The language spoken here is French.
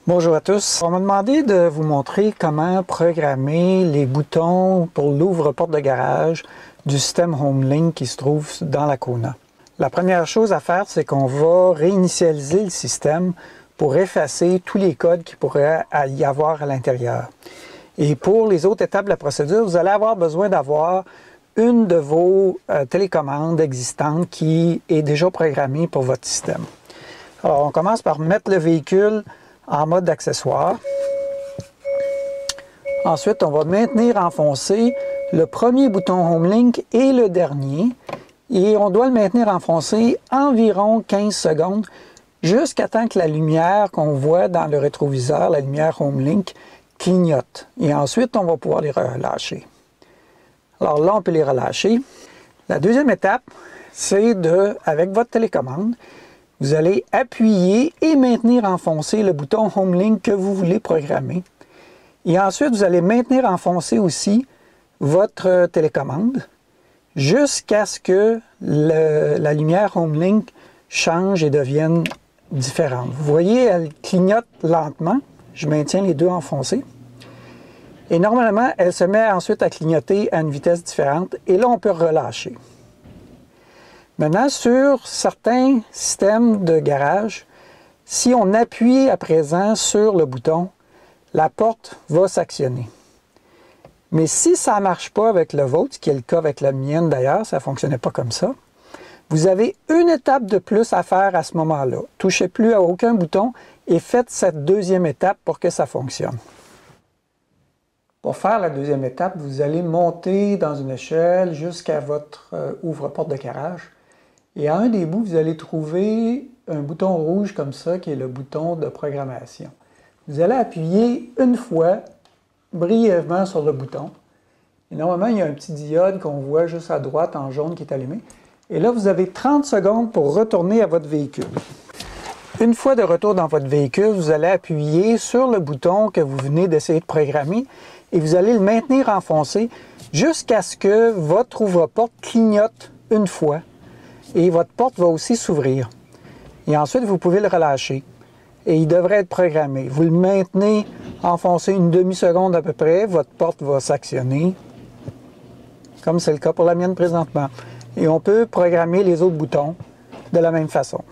Bonjour à tous. On m'a demandé de vous montrer comment programmer les boutons pour l'ouvre-porte de garage du système HomeLink qui se trouve dans la Kona. La première chose à faire, c'est qu'on va réinitialiser le système pour effacer tous les codes qui pourraient y avoir à l'intérieur. Et pour les autres étapes de la procédure, vous allez avoir besoin d'avoir une de vos télécommandes existantes qui est déjà programmée pour votre système. Alors, on commence par mettre le véhicule en mode accessoire. Ensuite, on va maintenir enfoncé le premier bouton HomeLink et le dernier. Et on doit le maintenir enfoncé environ 15 secondes jusqu'à temps que la lumière qu'on voit dans le rétroviseur, la lumière HomeLink, clignote. Et ensuite, on va pouvoir les relâcher. Alors là, on peut les relâcher. La deuxième étape, c'est avec votre télécommande, vous allez appuyer et maintenir enfoncé le bouton HomeLink que vous voulez programmer. Et ensuite, vous allez maintenir enfoncé aussi votre télécommande jusqu'à ce que la lumière HomeLink change et devienne différente. Vous voyez, elle clignote lentement. Je maintiens les deux enfoncés. Et normalement, elle se met ensuite à clignoter à une vitesse différente. Et là, on peut relâcher. Maintenant, sur certains systèmes de garage, si on appuie à présent sur le bouton, la porte va s'actionner. Mais si ça ne marche pas avec le vôtre, ce qui est le cas avec la mienne d'ailleurs, ça ne fonctionnait pas comme ça, vous avez une étape de plus à faire à ce moment-là. Touchez plus à aucun bouton et faites cette deuxième étape pour que ça fonctionne. Pour faire la deuxième étape, vous allez monter dans une échelle jusqu'à votre ouvre-porte de garage. Et à un des bouts, vous allez trouver un bouton rouge comme ça, qui est le bouton de programmation. Vous allez appuyer une fois, brièvement sur le bouton. Et normalement, il y a un petit diode qu'on voit juste à droite en jaune qui est allumé. Et là, vous avez 30 secondes pour retourner à votre véhicule. Une fois de retour dans votre véhicule, vous allez appuyer sur le bouton que vous venez d'essayer de programmer et vous allez le maintenir enfoncé jusqu'à ce que votre ouvre-porte clignote une fois. Et votre porte va aussi s'ouvrir. Et ensuite, vous pouvez le relâcher. Et il devrait être programmé. Vous le maintenez enfoncé une demi-seconde à peu près, votre porte va s'actionner, comme c'est le cas pour la mienne présentement. Et on peut programmer les autres boutons de la même façon.